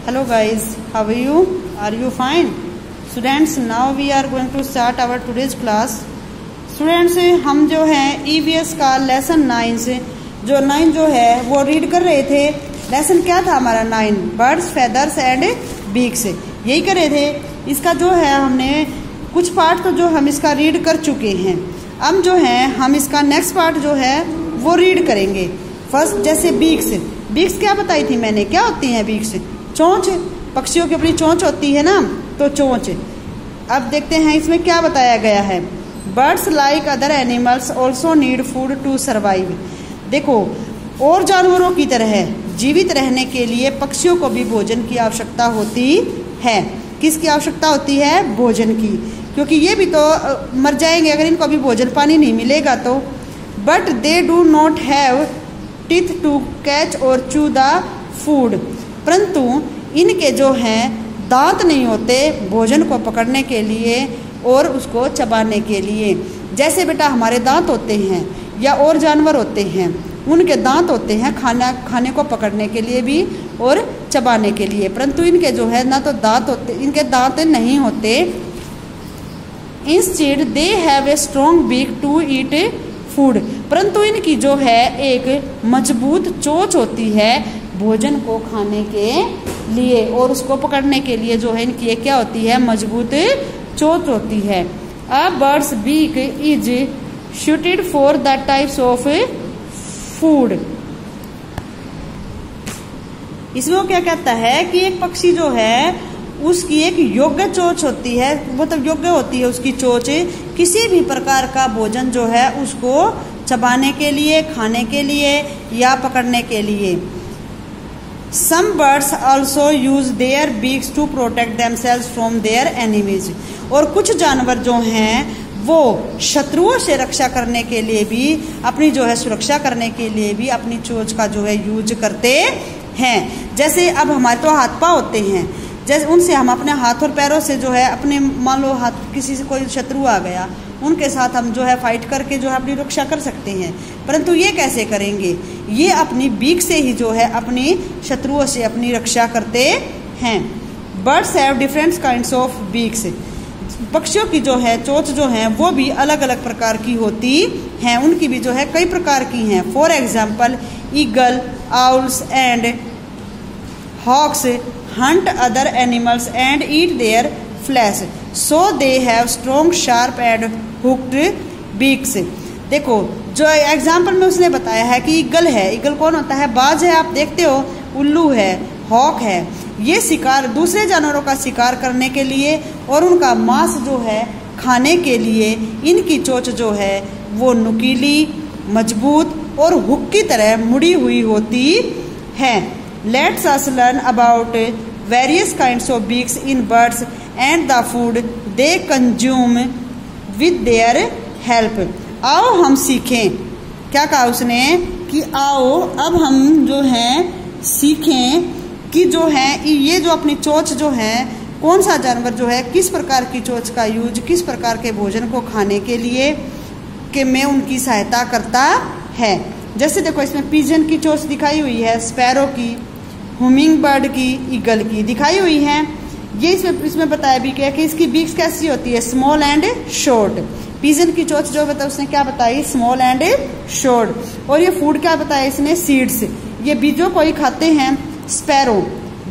Hello guys, how are you? Are you fine? Students, now we are going to start our today's class. Students, हम जो हैं EVS का lesson 9 से जो 9 जो है वो रीड कर रहे थे. लेसन क्या था हमारा 9? बर्ड्स, फेदर्स एंड बीक्स, यही कर रहे थे. इसका जो है हमने कुछ पार्ट तो जो हम इसका रीड कर चुके हैं. अब जो है हम इसका नेक्स्ट पार्ट जो है वो रीड करेंगे. फर्स्ट जैसे बीक्स. बीक्स क्या बताई थी मैंने, क्या होती हैं बीक्स? चोंच. पक्षियों की अपनी चोंच होती है ना, तो चोंच. अब देखते हैं इसमें क्या बताया गया है. Birds like other animals also need food to survive. देखो, और जानवरों की तरह जीवित रहने के लिए पक्षियों को भी भोजन की आवश्यकता होती है. किसकी आवश्यकता होती है? भोजन की, क्योंकि ये भी तो मर जाएंगे अगर इनको अभी भोजन पानी नहीं मिलेगा तो. But they do not have teeth to catch or chew the food. परंतु इनके जो हैं दांत नहीं होते भोजन को पकड़ने के लिए और उसको चबाने के लिए. जैसे बेटा हमारे दांत होते हैं या और जानवर होते हैं, उनके दांत होते हैं खाने को पकड़ने के लिए भी और चबाने के लिए. परंतु इनके जो है ना तो दांत होते, इनके दांत नहीं होते. Instead they have a strong beak to eat food. परंतु इनकी जो है एक मजबूत चोंच होती है भोजन को खाने के लिए और उसको पकड़ने के लिए. जो है इनकी क्या होती है? मजबूत चोंच होती है. A bird's beak is suited for the types of food. इसमें वो क्या कहता है कि एक पक्षी जो है उसकी एक योग्य चोंच होती है, मतलब योग्य होती है उसकी चोंच किसी भी प्रकार का भोजन जो है उसको चबाने के लिए, खाने के लिए या पकड़ने के लिए. Some birds also use their beaks to protect themselves from their enemies. और कुछ जानवर जो हैं वो शत्रुओं से रक्षा करने के लिए भी, अपनी जो है सुरक्षा करने के लिए भी अपनी चोंच का जो है यूज करते हैं. जैसे अब हमारे तो हाथ पाँव होते हैं, जैसे उनसे हम अपने हाथ और पैरों से जो है अपने, मान लो हाथ किसी से कोई शत्रु आ गया, उनके साथ हम जो है फाइट करके जो है अपनी रक्षा कर सकते हैं. परंतु ये कैसे करेंगे? ये अपनी बीक से ही जो है अपनी शत्रुओं से अपनी रक्षा करते हैं. Birds have different kinds of beaks. पक्षियों की जो है चोंच जो है वो भी अलग अलग प्रकार की होती हैं. उनकी भी जो है कई प्रकार की हैं. For example eagle, owls and hawks hunt other animals and eat their flesh, so they have strong, sharp and hooked beaks. देखो, जो एग्जाम्पल में उसने बताया है कि ईगल है. ईगल कौन होता है? बाज है, आप देखते हो. उल्लू है, हॉक है. ये शिकार, दूसरे जानवरों का शिकार करने के लिए और उनका मांस जो है खाने के लिए इनकी चोंच जो है वो नुकीली, मजबूत और हुक की तरह मुड़ी हुई होती है. Let's us learn about various kinds of beaks in birds and the food they consume with their help. आओ हम सीखें. क्या कहा उसने कि आओ अब हम जो है सीखें कि जो है ये जो अपनी चोंच जो है, कौन सा जानवर जो है किस प्रकार की चोंच का यूज किस प्रकार के भोजन को खाने के लिए के में उनकी सहायता करता है. जैसे देखो इसमें पिजन की चोंच दिखाई हुई है, स्पैरो की, हुमिंग बर्ड की, ईगल की दिखाई हुई है. ये इसमें बताया भी क्या कि इसकी बीक्स कैसी होती है? Small and short. पिजन की चोंच जो बताया उसने क्या बताई? Small and short. और ये फूड क्या बताया इसने? सीड्स. ये बीजों को ही खाते हैं. Sparrow,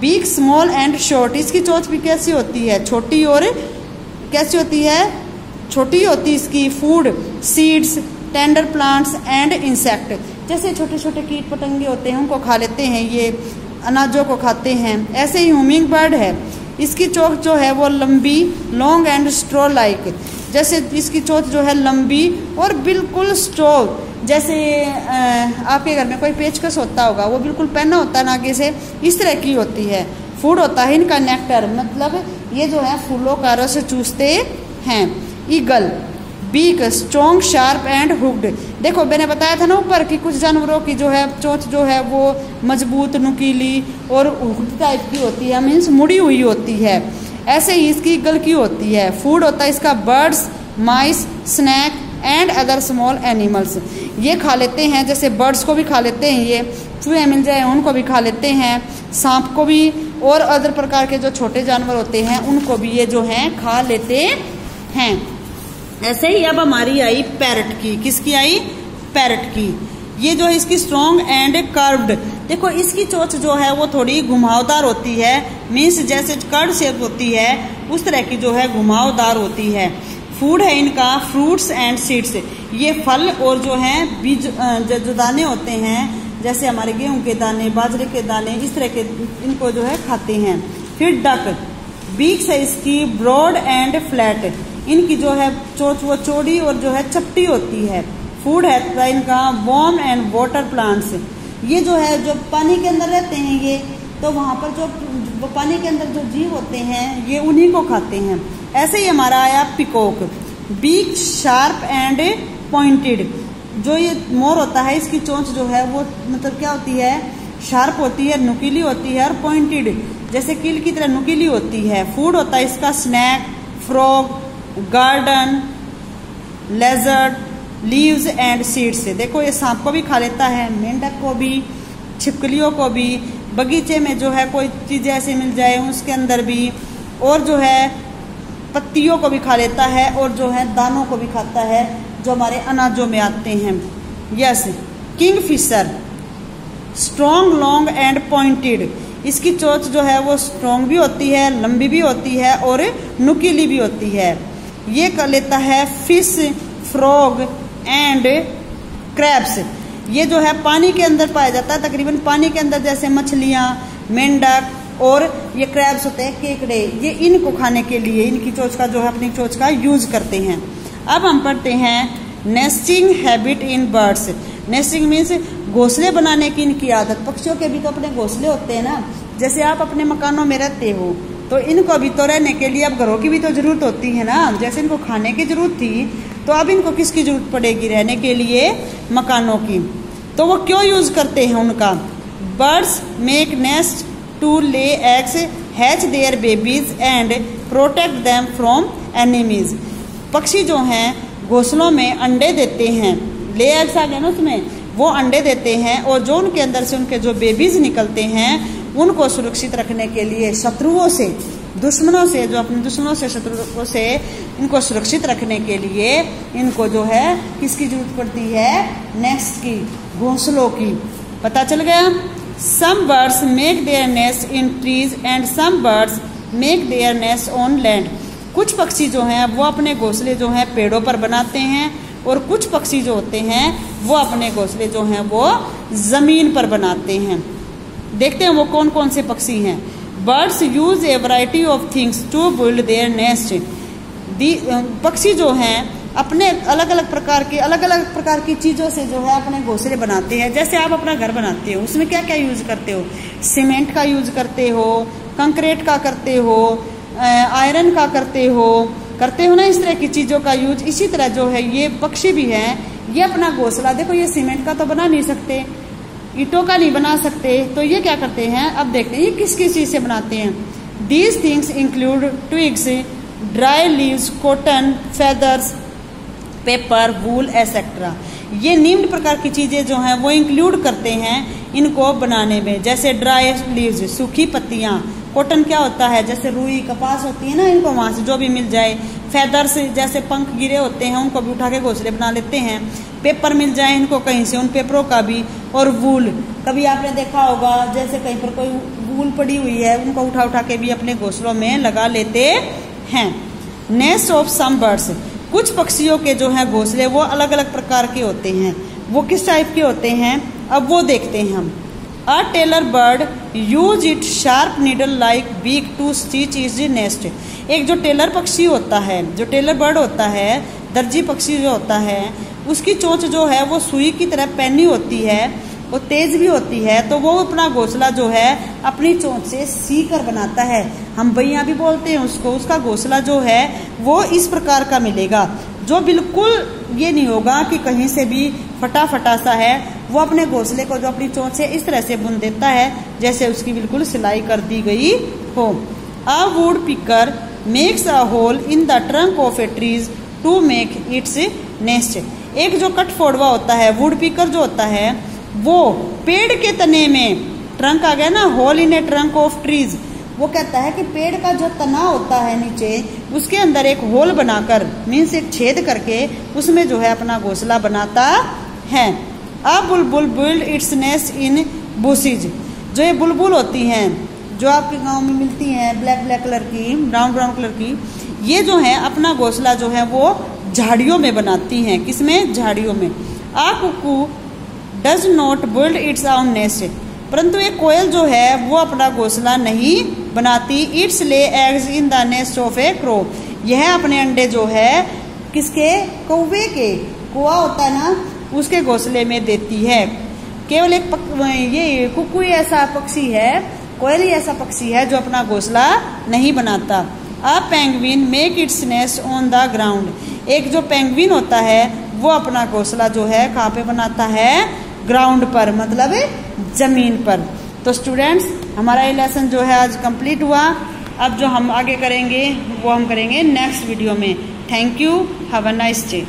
beak small and short. इसकी चोंच भी कैसी होती है? छोटी. और कैसी होती है? छोटी होती है इसकी. Food seeds, tender plants and insect. जैसे छोटे छोटे कीट पतंगे होते हैं उनको खा लेते हैं, ये अनाजों को खाते हैं. ऐसे ही हुमिंग बर्ड है, इसकी चोंच जो है वो लंबी, लॉन्ग एंड स्ट्रॉ लाइक. जैसे इसकी चोंच जो है लंबी और बिल्कुल स्ट्रॉ, जैसे आपके घर में कोई पेचकस होता होगा, वो बिल्कुल पहना होता है नागे से, इस तरह की होती है. फूड होता है इनका नेक्टर, मतलब ये जो है फूलों का रस चूसते हैं. Eagle, beak strong, sharp and hooked. देखो मैंने बताया था ना ऊपर कि कुछ जानवरों की जो है चोंच जो है वो मजबूत, नुकीली और हुक्ड टाइप की होती है, मीन्स मुड़ी हुई होती है. ऐसे ही इसकी ईगल की होती है. फूड होता है इसका birds, mice, snake and other small animals. ये खा लेते हैं, जैसे बर्ड्स को भी खा लेते हैं, ये चूहे मिल जाए उनको भी खा लेते हैं, सांप को भी और अदर प्रकार के जो छोटे जानवर होते हैं उनको भी ये जो है खा लेते हैं। ऐसे ही अब हमारी आई पैरट की। किसकी आई? पैरट की। ये जो है इसकी स्ट्रॉन्ग एंड कर्व्ड, देखो इसकी चोंच जो है वो थोड़ी घुमावदार होती है, मीन्स जैसे कर्व शेप होती है उस तरह की जो है घुमावदार होती है। फूड है इनका फ्रूट्स एंड सीड्स, ये फल और जो है बीज जो दाने होते हैं जैसे हमारे गेहूं के दाने, बाजरे के दाने, इस तरह के इनको जो है खाते हैं। फिर डक, बीक्स है इसकी ब्रॉड एंड फ्लैट, इनकी जो है चोंच वो चौड़ी और जो है चपटी होती है। फूड है इनका वार्म एंड वाटर प्लांट्स, ये जो है जो पानी के अंदर रहते हैं ये, तो वहां पर जो पानी के अंदर जो जीव होते हैं ये उन्हीं को खाते हैं। ऐसे ही हमारा आया peacock, beak sharp and pointed, जो ये मोर होता है इसकी चोंच जो है वो मतलब क्या होती है? शार्प होती है, नुकीली होती है और पॉइंटेड जैसे कील की तरह नुकीली होती है। फूड होता है इसका snake, frog, garden, lizard, leaves and seeds. देखो ये सांप को भी खा लेता है, मेंढक को भी, छिपकलियों को भी, बगीचे में जो है कोई चीज ऐसी मिल जाए उसके अंदर भी, और जो है पत्तियों को भी खा लेता है और जो है दानों को भी खाता है जो हमारे अनाजों में आते हैं। Yes, Kingfisher, strong, long and pointed, इसकी चोंच जो है वो स्ट्रॉन्ग भी होती है, लंबी भी होती है और नुकीली भी होती है। ये कर लेता है फिश, फ्रॉग एंड क्रैब्स, ये जो है पानी के अंदर पाया जाता है, तकरीबन पानी के अंदर, जैसे मछलियां, मेंढक और ये क्रैब्स होते हैं, केकड़े, ये इनको खाने के लिए इनकी चोंच का जो है अपनी चोंच का यूज करते हैं। अब हम पढ़ते हैं nesting habit in birds. Nesting means घोंसले बनाने की इनकी आदत। पक्षियों के भी तो अपने घोंसले होते हैं ना, जैसे आप अपने मकानों में रहते हो तो इनको भी तो रहने के लिए अब घरों की भी तो जरूरत होती है ना। जैसे इनको खाने की जरूरत थी तो अब इनको किसकी जरूरत पड़ेगी? रहने के लिए मकानों की। तो वो क्यों यूज करते हैं उनका? Birds make nest to lay eggs, hatch their babies and protect them from enemies. पक्षी जो हैं घोंसलों में अंडे देते हैं, ले एग्स आ गए ना उसमें, वो अंडे देते हैं और जो उनके अंदर से उनके जो बेबीज निकलते हैं उनको सुरक्षित रखने के लिए, शत्रुओं से, दुश्मनों से, जो अपने दुश्मनों से, शत्रुओं से इनको सुरक्षित रखने के लिए इनको जो है किसकी जरूरत पड़ती है? नेस्ट की, घोंसलों की। पता चल गया? Some birds make their nest in trees and some birds make their nest on land. कुछ पक्षी जो हैं वो अपने घोंसले जो हैं पेड़ों पर बनाते हैं और कुछ पक्षी जो होते हैं वो अपने घोंसले जो हैं वो जमीन पर बनाते हैं। देखते हैं वो कौन कौन से पक्षी हैं। Birds use a variety of things to build their nest. पक्षी जो हैं अपने अलग अलग प्रकार की चीजों से जो है अपने घोंसले बनाते हैं। जैसे आप अपना घर बनाते हो उसमें क्या क्या यूज करते हो? सीमेंट का यूज करते हो, कंक्रीट का करते हो, आयरन का करते हो ना, इस तरह की चीजों का यूज। इसी तरह जो है ये पक्षी भी हैं, ये अपना घोंसला, देखो ये सीमेंट का तो बना नहीं सकते, ईंटों का नहीं बना सकते, तो ये क्या करते हैं? अब देखते हैं ये किस किस चीज से बनाते हैं। These things include twigs, dry leaves, cotton, feathers, paper, wool etcetera. ये निम्न प्रकार की चीजें जो हैं वो इंक्लूड करते हैं इनको बनाने में। जैसे ड्राई लीव्स, सूखी पत्तियां, कॉटन क्या होता है? जैसे रुई, कपास होती है ना, इनको वहां से जो भी मिल जाए। फेदर्स जैसे पंख गिरे होते हैं उनको भी उठा के घोंसले बना लेते हैं। पेपर मिल जाए इनको कहीं से, उन पेपरों का भी। और वूल, कभी आपने देखा होगा जैसे कहीं पर कोई वूल पड़ी हुई है उनको उठा के भी अपने घोंसलों में लगा लेते हैं। नेस्ट ऑफ सम बर्ड्स, कुछ पक्षियों के जो है घोंसले वो अलग अलग प्रकार के होते हैं। वो किस टाइप के होते हैं अब वो देखते हैं हम। A tailor bird use it sharp needle like beak to stitch is nest. एक जो टेलर पक्षी होता है, जो टेलर बर्ड होता है, दर्जी पक्षी जो होता है, उसकी चोंच जो है वो सुई की तरह पैनी होती है, वो तेज भी होती है, तो वो अपना घोंसला जो है अपनी चोंच से सी कर बनाता है। हम बैया भी बोलते हैं उसको। उसका घोंसला जो है वो इस प्रकार का मिलेगा, जो बिल्कुल ये नहीं होगा कि कहीं से भी फटा सा है। वो अपने घोंसले को जो अपनी चोंच से इस तरह से बुन देता है जैसे उसकी बिल्कुल सिलाई कर दी गई हो। A woodpecker makes a hole in the trunk of a trees to make its nest. एक जो कट फोड़वा होता है, वुड पिकर जो होता है, वो पेड़ के तने में, ट्रंक आ गया ना, hole in a trunk of trees, वो कहता है कि पेड़ का जो तना होता है नीचे, उसके अंदर एक होल बनाकर, मीन्स एक छेद करके उसमें जो है अपना घोंसला बनाता है। अ बुलबुल बिल्ड इट्स नेस्ट इन बुशेज। जो ये बुलबुल होती हैं जो आपके गांव में मिलती हैं, ब्लैक ब्लैक कलर की, ब्राउन ब्राउन कलर की, ये जो है अपना घोंसला जो है वो झाड़ियों में बनाती हैं। किसमें? झाड़ियों में। A cuckoo does not build its own nest. परंतु एक कोयल जो है वो अपना घोंसला नहीं बनाती। It's lay eggs in the nest of A crow. यह अपने अंडे जो है किसके? कौवे के। कौवा होता है ना, उसके घोंसले में देती है। केवल एक ये कुकू ही ऐसा पक्षी है, कोयल ही ऐसा पक्षी है जो अपना घोंसला नहीं बनाता। A penguin make its nest on the ground. एक जो पेंगुइन होता है वो अपना घोंसला जो है कहाँ पे बनाता है? ग्राउंड पर, मतलब जमीन पर। तो स्टूडेंट्स, हमारा ये लेसन जो है आज कंप्लीट हुआ। अब जो हम आगे करेंगे वो हम करेंगे नेक्स्ट वीडियो में। Thank you, have a nice day.